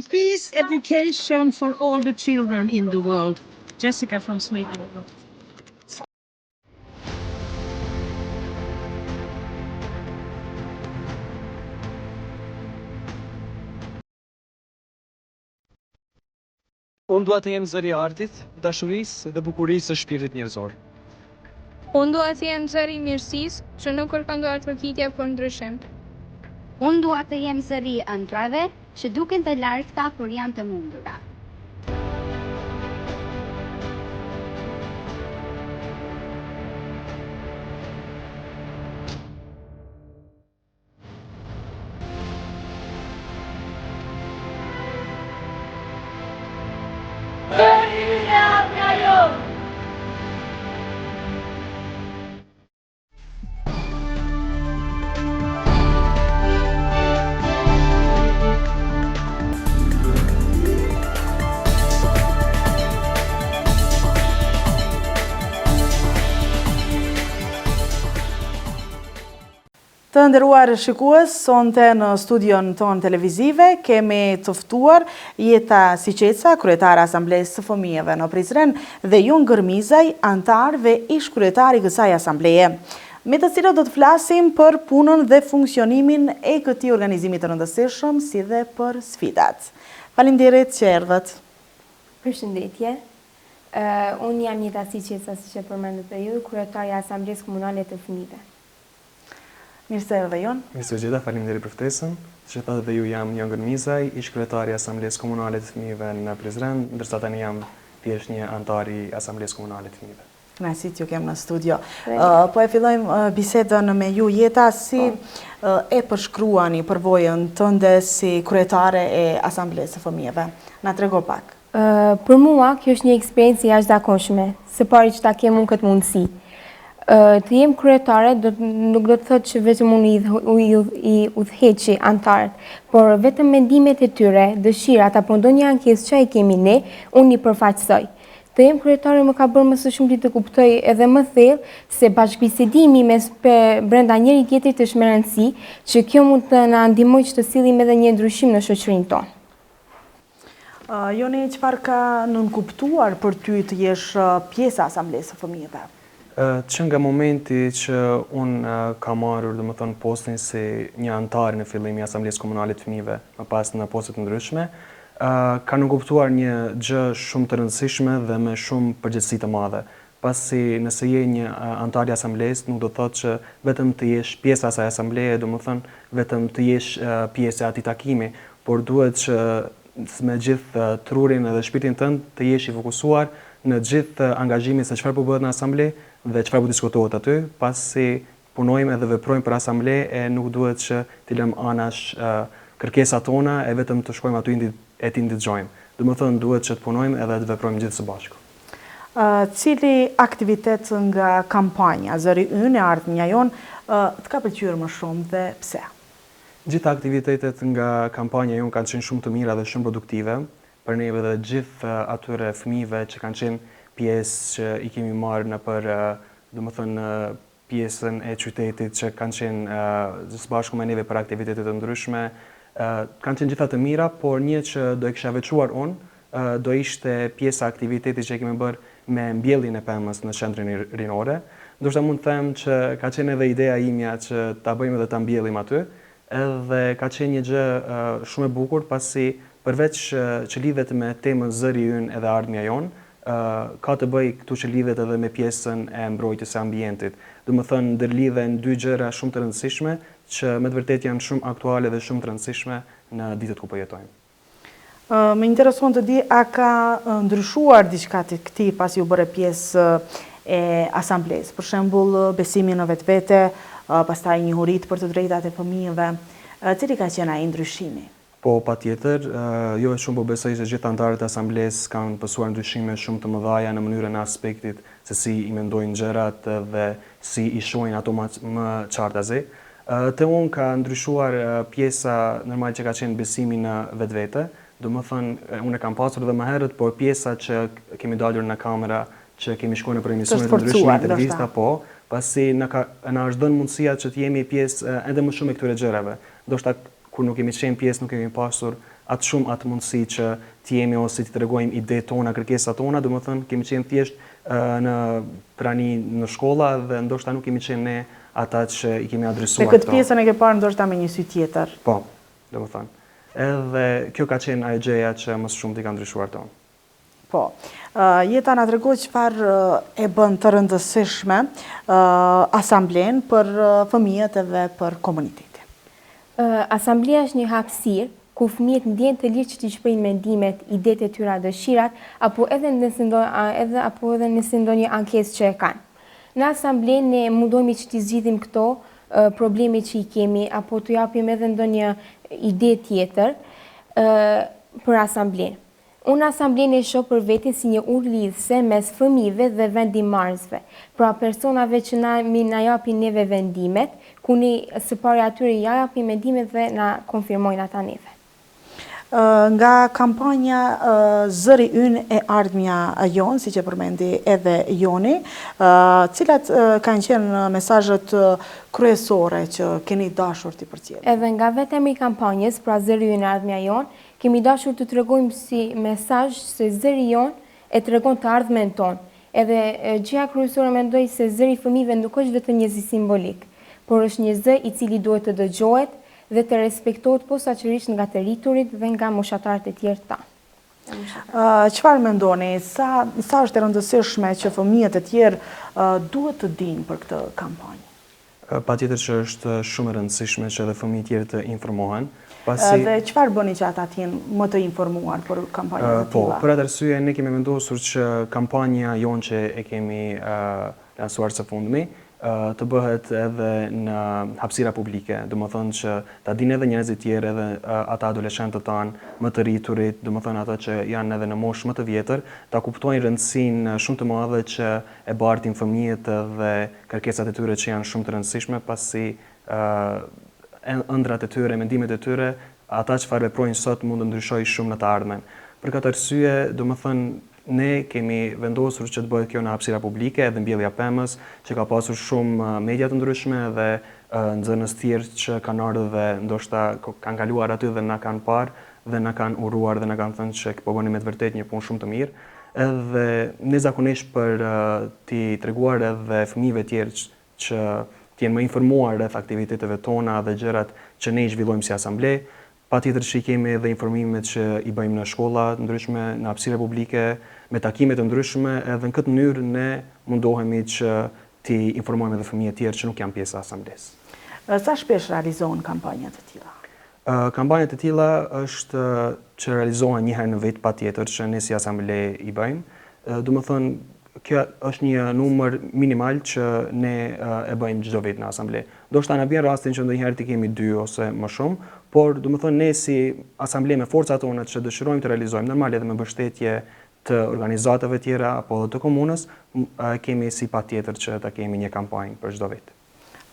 peace education for all the children in the world. Jessica from Sweden. Unë dua të jem zëri i artit, dashurisë dhe bukurisë së shpirtit njerëzor. Unë dua të jem zëri i mirësisë, që nuk kërkon artëkitje për ndryshim. Unë dua të jem zëri i ëndrave, që duken të larta kur janë të mundura. Të nderuar shikues, sonte në studion ton televizive kemi të ftuar Jeta Siçeca, kryetare e Asamblesë së Fëmijëve në Prizren, dhe Jon Gërmizaj, antar dhe ish kryetari i kësaj asambleje, me të cilët do të flasim për punën dhe funksionimin e këtij organizimi të rëndësishëm, si dhe për sfidat. Faleminderit që erdhët. Përshëndetje. Unë jam Jeta Siçeca, siç e përmendët ju, kryetare e Asamblesë Komunale të Fëmijëve. Mirë se erdhe Jon. Mirë se Gjeta, faleminderit për ftesën. Që thatë dhe ju jam Jon Gërmizaj, ish kryetari i Asamblesë Komunale të Fëmijëve në Prizren, ndërsa tani jam thjesht një antar i Asamblesë Komunale të Fëmijëve. Kënaqësi që kem në studio. Po e fillojmë bisedën me ju, Jeta, si e përshkruani përvojën tënde si kryetare e Asamblesë së Fëmijëve. Na trego pak. Për mua, kjo është një eksperiencë jashtëzakonshme, së pari që ta kem unë këtë mundësi. Të jem kryetare nuk do të thotë që vetëm unë i udhëheqi antarët, por vetëm mendimet e tyre, dëshirat apo ndonjë ankesë që ai kemi ne, unë i përfaqësoj. Të jem kryetare më ka bërë më së shumti të kuptoj edhe më thellë se bashkëbisedimi brenda njëri tjetrit është me rëndësi, që kjo mund të na ndihmojë që të sillim edhe një ndryshim në shoqërinë tonë. Joni, çfarë ka nënkuptuar për ty të jesh pjesë e Asamblesë së Fëmijëve? Që nga momenti që unë ka marrë domethënë postin si një antar në fillim i Asamblesë Komunale të Fëmijëve, më pas në poste të ndryshme, ka nënkuptuar një gjë shumë të rëndësishme dhe me shumë përgjegjësi të madhe. Pasi nëse je një antar i asamblesë, nuk do të thotë që vetëm të jesh pjesë e asaj asambleje, domethënë vetëm të jesh pjesë e atij takimi, por duhet që me gjithë trurin edhe shpirtin tënd të jesh i fokusuar në gjithë angazhimin se çfarë po bëhet në asamble dhe çfarë po diskutohet aty, pasi punojmë edhe veprojmë për asamble e nuk duhet që t'i lëmë anash kërkesat tona e vetëm të shkojmë aty e t'i ndixhojmë. Domethënë duhet që të punojmë edhe të veprojmë gjithë së bashku. Cili aktivitet nga kampanja Zëri Ynë e ardhmja jon të ka pëlqyer më shumë dhe pse? Gjitha aktivitetet nga kampanja jon kanë qenë shumë të mira dhe shumë produktive. Për neve dhe gjithë atyre fëmijëve që kanë qenë pjesë që i kemi marrë në për, domethënë, pjesën e qytetit që kanë qenë së bashku me neve për aktivitetet të ndryshme, kanë qenë gjitha të mira, por një që do e kisha veçuar unë, do ishte pjesa aktivitetit që kemi bërë me mbjelljen e pemës në qendrin rinore. Ndoshta mund të them që ka qenë edhe ideja imja që ta bëjmë edhe ta mbjellim aty, edhe ka qenë një gjë shumë e bukur pasi përveç që lidhet me temën Zëri Ynë edhe ardhmja jon, ka të bëj këtu që lidhet edhe me pjesën e mbrojtjes së ambientit. Domethënë ndërlidhen dy gjëra shumë të rëndësishme që me të vërtetë janë shumë aktuale dhe shumë të rëndësishme në ditët ku po jetojmë. Më intereson të di a ka ndryshuar diçka të këtij pasi u bëre pjesë e asamblesë, për shembull besimi në vetvete, pastaj njohuritë për të drejtat e fëmijëve, cili ka qenë ai ndryshimi? Po, patjetër, jo e shumë po besoj se gjithë antarët e asamblesë kanë pësuar ndryshime shumë të mëdha në mënyrën e aspektit se si i mendojnë gjërat dhe si i shohin ato më qartazi. Te unë ka ndryshuar pjesa normal që ka qenë besimi në vetvete, domethënë unë e kam pasur edhe më herët, por pjesa që kemi dalur në kamera, që kemi shkuar në emisione të ndryshme, intervista, po, pasi na është dhënë mundësia që të jemi pjesë ende më shumë e këtyre gjërave. Ndoshta kur nuk kemi qenë pjesë, nuk kemi pasur atë shumë atë mundësi që t'jemi ose t'i tregojmë ide tona, kërkesat tona, domethënë kemi qenë thjesht në prani në shkolla dhe ndoshta nuk kemi qenë ne ata që i kemi adresuar. Se këtë pjesën e ke parë ndoshta me një sy tjetër. Po, domethënë. Edhe kjo ka qenë ajo gjëja që më shumë t'i ka ndryshuar tonë. Po, jeta na tregon çfarë e bën të rëndësishme asamblen për fëmijët edhe për komunitetin. Asamblea është një hapësirë ku fëmijët ndjen të lirë që t'i shprehin mendimet, idetë e tyre, dëshirat, apo edhe nëse ndonjë ankesë që e kanë. Në asamblen ne mundohemi që t'i zgjidhim këto probleme që i kemi, apo t'u japim edhe ndonjë ide tjetër për asamblen. Unë asamblen e shoh për veten si një urë lidhëse mes fëmijëve dhe vendimarrësve, pra personave që na japin neve vendimet, ku ne së pari atyre ja japim mendimet dhe na konfirmojnë ata neve. Nga kampanja Zëri ynë e ardhmja jonë, si që përmendi edhe Joni, cilat kanë qenë mesazhet kryesore që keni dashur t'i përcjellni? Edhe nga vetëm i kampanjës, pra Zëri ynë e ardhmja jonë, kemi dashur të tregojmë si mesazh se zëri jonë e tregon të ardhmen tonë. Edhe gjëja kryesore mendoj se zëri i fëmijëve nuk është vetëm një zi simbolik, por është një zë i cili duhet të dëgjohet dhe të respektohet posaçërisht nga të rriturit dhe nga moshatarët e tjerë ta. Çfarë mendoni, sa është e rëndësishme që fëmijët e tjerë duhet të dinë për këtë kampanjë? Patjetër që është shumë e rëndësishme që edhe fëmijët tjerë të informohen. Dhe çfarë bëni që ata të jenë më të informuar për kampanjat e tilla? Po, për atë arsye ne kemi vendosur që kampanja jonë që e kemi lansuar së fundmi të bëhet edhe në hapësira publike, domethënë që ta dinë edhe njerëzit tjerë, edhe ata adoleshentët tanë më të rriturit, domethënë ata që janë edhe në moshë më të vjetër, ta kuptojnë rëndësinë shumë të madhe që e bartin fëmijët dhe kërkesat e tyre që janë shumë të rëndësishme, pasi ëndrat e tyre, mendimet e tyre, ata çfarë veprojnë sot mund të ndryshojë shumë në të ardhmen. Për këtë arsye, domethënë ne kemi vendosur që të bëhet kjo në hapësira publike, edhe mbjellja pemës, që ka pasur shumë media të ndryshme dhe nxënës tjerë që kanë ardhur dhe ndoshta kanë kaluar aty dhe na kanë parë dhe na kanë uruar dhe na kanë thënë që po bëni me të vërtetë një punë shumë të mirë. Edhe ne zakonisht për t'i treguar edhe fëmijëve tjerë që t'jenë më informuar rreth aktiviteteve tona dhe gjërat që ne i zhvillojmë si asamble. Patjetër që i kemi edhe informimet që i bëjmë në shkolla të ndryshme, në hapësira publike, me takime të ndryshme, edhe në këtë mënyrë ne mundohemi që t'i informojmë edhe fëmijët tjerë që nuk janë pjesë e asamblesë. Sa shpesh realizohen kampanjat e tilla? Kampanjat e tilla është që realizohen një herë në vit patjetër që ne si asamble i bëjmë. Domethënë kjo është një numër minimal që ne e bëjmë çdo vit në asamble. Do shta na bjen rastin që ndonjëherë t'i kemi 2 ose më shumë, por domethënë ne si asamble me forcat tona që dëshirojmë të realizojmë, normal edhe me mbështetje të organizatave tjera apo të komunës, kemi si patjetër që ta kemi një kampanjë për çdo vit.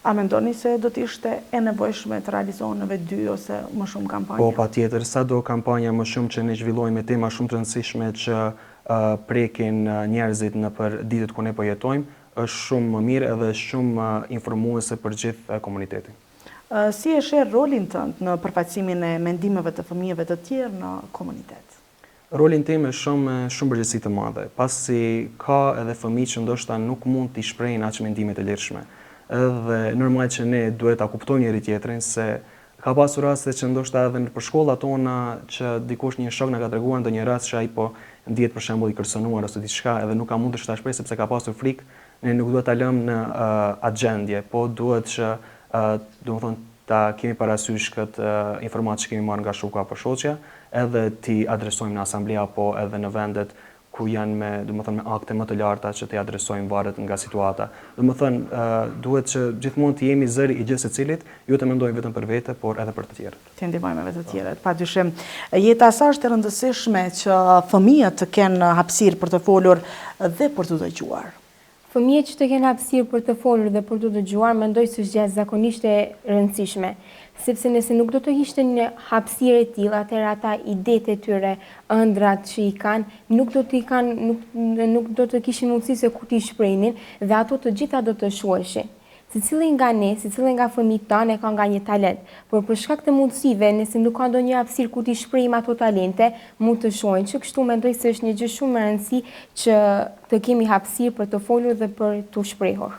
A mendoni se do të ishte e nevojshme të realizohen edhe 2 ose më shumë kampanja? Po, patjetër, sado kampanja më shumë që ne zhvillojmë me tema shumë të rëndësishme që prekin njerëzit në për ditët ku ne po jetojmë, është shumë më mirë edhe shumë informuese për gjithë komunitetin. Si e sheh rolin tënd në përfaqësimin e mendimeve të fëmijëve të tjerë në komunitet? Rolin tim është shumë përgjegjësi të madhe, pasi ka edhe fëmijë që ndoshta nuk mund t'i shprehin aq mendimet e lirshme. Edhe normal që ne duhet ta kuptojmë njëri tjetrin, se ka pasur raste që ndoshta edhe në shkollat tona që dikush një shok na ka treguar ndonjë rast që ai po ndihet për shembull i kërcënuar ose diçka edhe nuk ka mundësh ta shpreh sepse ka pasur frikë, ne nuk duhet ta lëmë në agjendje, po duhet që domethënë ta kemi parasysh këtë informatë që kemi marrë nga shoku apo shoqja, edhe t'i adresojmë në asamblea apo edhe në vendet ku janë me akte më të larta që t'i adresojmë varet nga situata. Domethënë duhet që gjithmonë të jemi zëri i gjithë secilit, jo të mendojmë vetëm për vete, por edhe për të tjerët. Të ndihmojmë edhe të tjerët. Padyshim, jeta sa është e rëndësishme që fëmijët të kenë hapësirë për të folur dhe për të dëgjuar. Fëmijët që të kenë hapësirë për të folur dhe për të dëgjuar, mendoj se është gjë zakonisht e rëndësishme, sepse nëse nuk do të kishte një hapësirë e tillë, atëherë ata idetë e tyre, ëndrat që i kanë, nuk do të kishin mundësi se ku t'i shprehnin dhe ato të gjitha do të shuheshin. Secili nga ne, secili nga fëmijët tanë ka nga një talent, por për shkak të mundësive, nëse nuk ka ndonjë hapësirë ku t'i shprehim ato talente, mund të shohin që kështu mendoj se është një gjë shumë e rëndësishme që të kemi hapësirë për të folur dhe për të shprehur.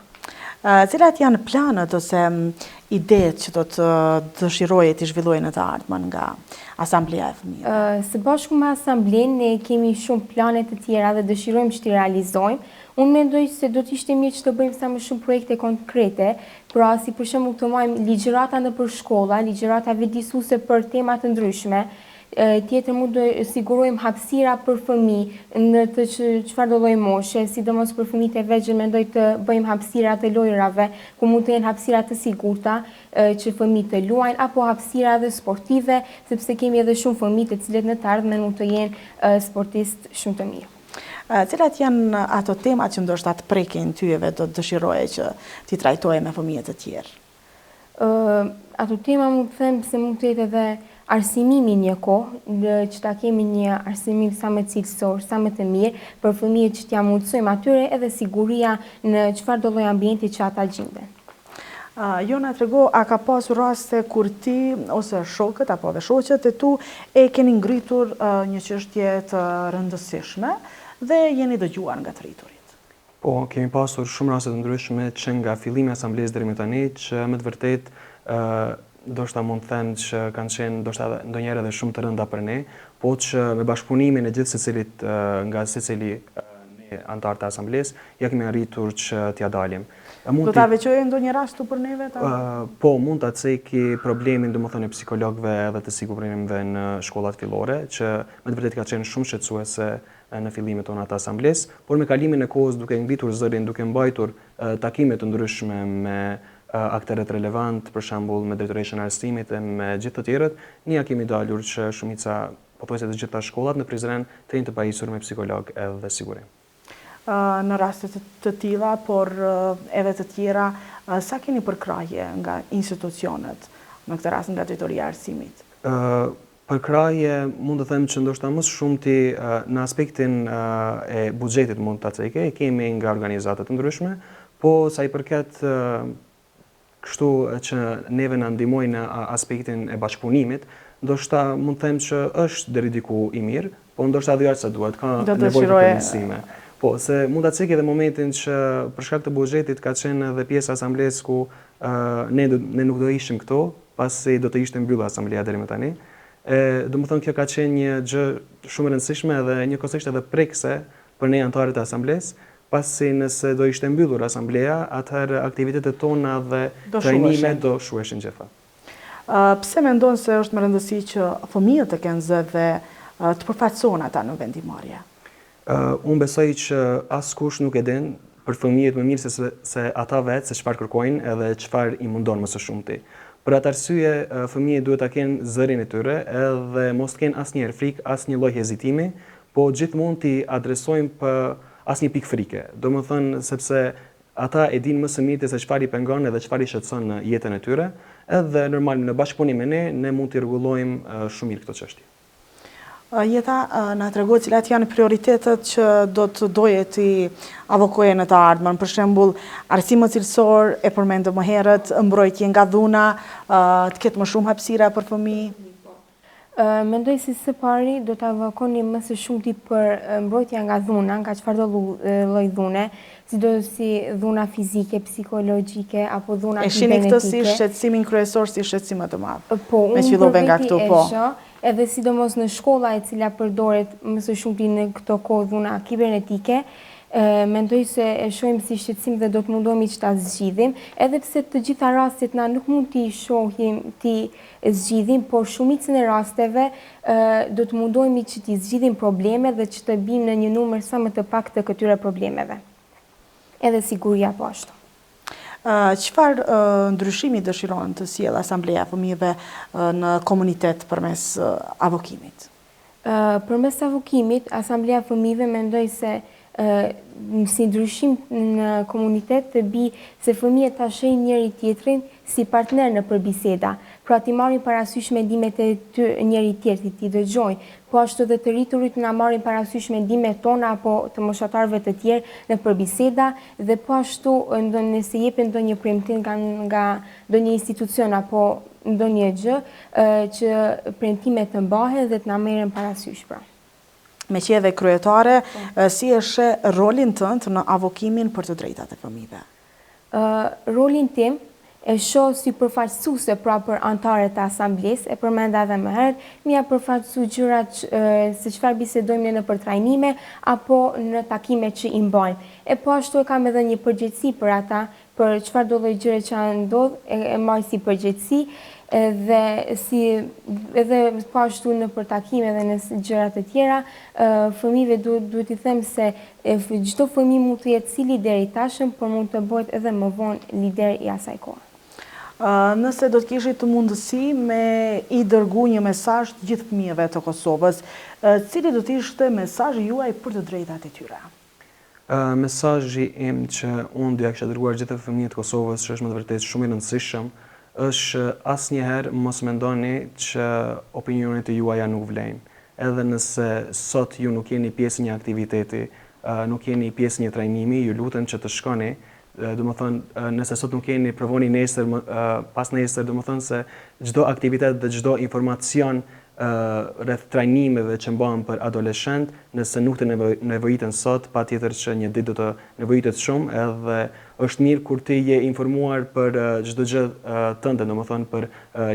Cilat janë planët ose idetë që do të dëshiroje të zhvillojë në të ardhmen nga Asamblea e Fëmijëve? Së bashku me Asamblenë ne kemi shumë plane të tjera dhe dëshirojmë që t'i realizojmë. Unë mendoj se do të ishte mirë që të bëjmë sa më shumë projekte konkrete, pra si për shembull të marrim ligjërata nëpër shkolla, ligjërata vjedisuese për tema të ndryshme. Tjetër mund të sigurojmë hapësira për fëmijë në të çfarëdo lloj moshe, sidomos për fëmijët e vegjël mendoj të bëjmë hapësira të lojrave, ku mund të jenë hapësira të sigurta që fëmijët të luajnë, apo hapësira edhe sportive, sepse kemi edhe shumë fëmijë të cilët në të ardhmen mund të jenë sportistë shumë të mirë. Cilat janë ato temat që ndoshta të prekin tyjeve do të dëshiroje që ti trajtoje me fëmijët e tjerë? Ato tema mund të them se mund të jetë edhe arsimimi një kohë, që ta kemi një arsimim sa më cilësor, sa më të mirë, për fëmijët që t'ja mundësojmë atyre edhe siguria në çfarëdo lloj ambienti që ata gjenden. Jo na trego, a ka pasur raste kur ti ose shokët apo dhe shoqet e tu e keni ngritur një çështje të rëndësishme dhe jeni dëgjuar nga të rriturit? Po, kemi pasur shumë raste të ndryshme që nga fillimi i asamblesë deri më tani që me të vërtetë ndoshta mund të them që kanë qenë ndoshta ndonjëherë edhe shumë të rënda për ne, po që me bashkëpunimin e gjithë secilit nga secili ne antarë të asamblesë ja kemi arritur që t'ja dalim. Do ta veçojë ndonjë rast tu për neve? Po, mund ta ceki problemin domethënë e psikologëve edhe të sigurimve në shkollat fillore, që me të vërtetë ka qenë shumë shqetësuese në fillimet tona të asamblesë, por me kalimin e kohës duke ngritur zërin, duke mbajtur takime të ndryshme me aktorët relevant, për shembull me drejtoreshën e arsimit e me gjithë të tjerët, ne ja kemi dalur që shumica, pothuajse të gjitha shkollat në Prizren të jenë të pajisur me psikolog edhe sigurim. Në raste të tilla, por edhe të tjera, sa keni përkrahje nga institucionet, në këtë rast nga drejtoria e arsimit? Përkrahje mund të them që ndoshta më shumti në aspektin e buxhetit mund ta ceke, e kemi nga organizata të ndryshme, po sa i përket kështu që neve na ndihmojnë në aspektin e bashkëpunimit, ndoshta mund të them që është deri diku i mirë, po ndoshta edhe aq sa duhet, ka nevojë të përmirësime. Po, se mund ta cekë edhe momentin që për shkak të buxhetit ka qenë edhe pjesë asamblesë ku ne nuk do ishim këto, pasi do të ishte mbyllur asamblea deri më tani. Domethënë kjo ka qenë një gjë shumë e rëndësishme dhe njëkohësisht edhe prekse për ne antarët e asamblesë, pasi nëse do ishte mbyllur asamblea, atëherë aktivitetet tona dhe trajnimet do shuheshin gjitha. Pse mendon se është më rëndësi që fëmijët të kenë zë dhe të përfaqësohen ata në vendimmarrje? Unë besoj që askush nuk e din për fëmijët më mirë se ata vetë se çfarë kërkojnë edhe çfarë i mundon më së shumti. Për atë arsye, fëmijët duhet ta kenë zërin e tyre edhe mos të kenë asnjëherë frikë, asnjë lloj hezitimi, po gjithmonë t'i adresojmë për asnjë pikë frike. Domethënë sepse ata e dinë më së miri se çfarë i pengon edhe çfarë i shqetëson në jetën e tyre, edhe normal në bashkëpunim me ne mund t'i rregullojmë shumë mirë këto çështje. Jeta na trego cilat janë prioritetet që do të doje ti avokoje në të ardhmen, për shembull arsimi cilësor e përmendëm më herët, mbrojtje nga dhuna, të ketë më shumë hapësira për fëmijë. Mendoj se së pari do të avokoni më së shumti për mbrojtja nga dhuna, nga çfarëdo lloj dhune, si dhuna fizike, psikologjike apo dhuna kibernetike. E shihni këtë si shqetësimin kryesor, si shqetësim më të madh. Po, me fillove nga këtu, po. Edhe sidomos në shkolla e cila përdoret më së shumti në këto kohë dhuna kibernetike, mendoj se e shohim si shqetësim dhe do të mundohemi që ta zgjidhim, edhe pse të gjitha rastet na nuk mund t'i shohim, t'i zgjidhim, por shumicën e rasteve do të mundohemi që t'i zgjidhim probleme dhe që të bim në një numër sa më të pak të këtyre problemeve. Edhe siguria po ashtu. Çfarë ndryshimi dëshiron të sjellë Asambleja e Fëmijëve në komunitet përmes avokimit? Përmes avokimit, Asambleja e Fëmijëve mendoj se si ndryshim në komunitet të bi se fëmijët ta shohin njëri tjetrin si partner në përbiseda. pra t'i marrin parasysh mendimet e njëri tjetrit, t'i dëgjojnë, po ashtu dhe të rriturit na marrin parasysh mendimet tona apo të moshatarëve të tjerë në përbiseda dhe po ashtu nëse jepen ndonjë premtim nga ndonjë institucion apo ndonjë gjë që premtimet të mbahen dhe t'na merren parasysh pra. Me që edhe kryetare, si e sheh rolin tënd në avokimin për të drejtat e fëmijëve? Rolin tim e shoh si përfaqësuese pra për anëtarët e asamblesë, e përmenda edhe më herët, mia përfaqësu gjërat se çfarë bisedojmë në për trajnime apo në takimet që i mbajmë. E po ashtu e kam edhe një përgjegjësi për ata, për çfarë do lloj gjëre që ndodh, e marr si përgjegjësi edhe po ashtu në për takime dhe në gjërat e tjera, fëmijëve duhet i them se çdo fëmijë mund të jetë si lider i tashëm, por mund të bëhet edhe më vonë lider i asaj kohe. Nëse do të kishit të mundësi me i dërgu një mesazh të gjithë fëmijëve të Kosovës, cili do të ishte mesazhi juaj për të drejtat e tyre? Mesazhi im që unë doja kisha dërguar gjithë fëmijët të Kosovës, që është më të vërtetë shumë i rëndësishëm, është asnjëherë mos mendoni që opinionet e juaja nuk vlejnë. Edhe nëse sot ju nuk jeni pjesë një aktiviteti, nuk jeni pjesë një trajnimi, ju lutem që të shkoni. Do më thënë, nëse sot nuk jeni, provoni nesër, pas nesër, do më thënë se çdo aktivitet dhe çdo informacion rreth trajnimeve që mbahen për adoleshent, nëse nuk të nevojiten sot, patjetër që një ditë do të nevojitet shumë, edhe është mirë kur ti je informuar për çdo gjë tënde, domethënë për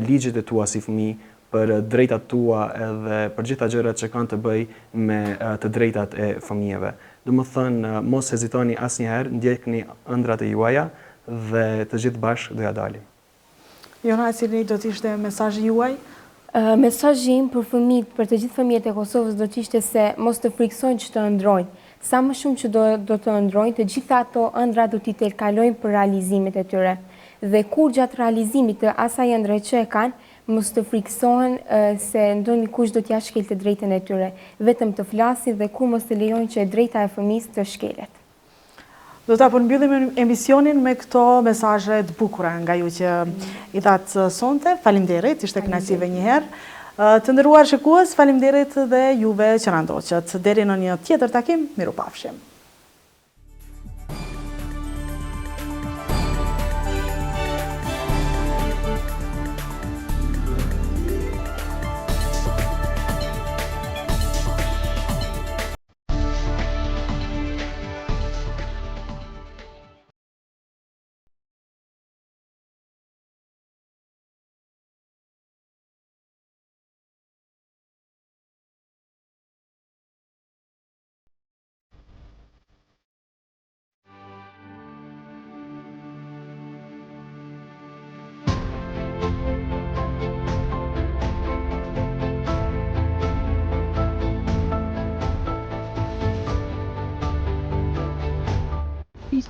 ligjet e tua si fëmijë, për drejtat tua edhe për gjitha gjërat që kanë të bëjnë me të drejtat e fëmijëve. Domethënë mos hezitoni asnjëherë, ndjekni ëndrat e juaja dhe të gjithë bashkë do ja dalim. Jona, cili do të ishte mesazhi juaj? Mesazhi im për fëmijët, për të gjithë fëmijët e Kosovës do të ishte se mos të friksojnë që të ëndrojnë. Sa më shumë që do të ëndrojnë, të gjitha ato ëndra do t'i telkalojnë për realizimet e tyre. Dhe kur gjatë realizimit të asaj ëndre që e kanë, mos të friksohen se ndonjë kush do t'ia shkelte të drejtën e tyre. Vetëm të flasin dhe kur mos të lejojnë që drejta e fëmijës të shkelet. Do ta përmbyllim emisionin me këto mesazhe të bukura nga ju që i thatë sonte. Faleminderit, ishte kënaqësi një herë. Të nderuar shikues, faleminderit dhe juve që na ndoqët. Deri në një tjetër takim, mirupafshim.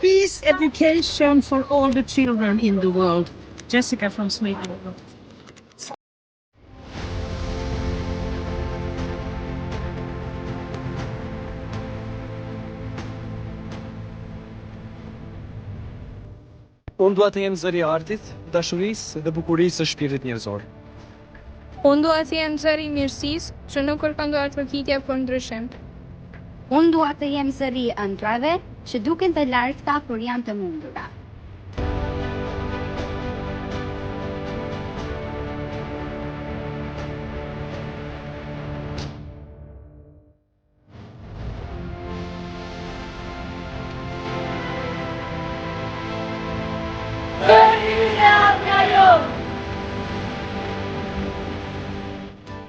Peace education for all the children in the world. Jessica from Sweden. Unë dua të jem zëri i artit, dashurisë dhe bukurisë së shpirtit njerëzor. Unë dua të jem zëri i mirësisë, që nuk kërkon dorëheqje për ndryshim. Unë dua të jem zëri i ëndrave, që duken të larta por janë të mundura.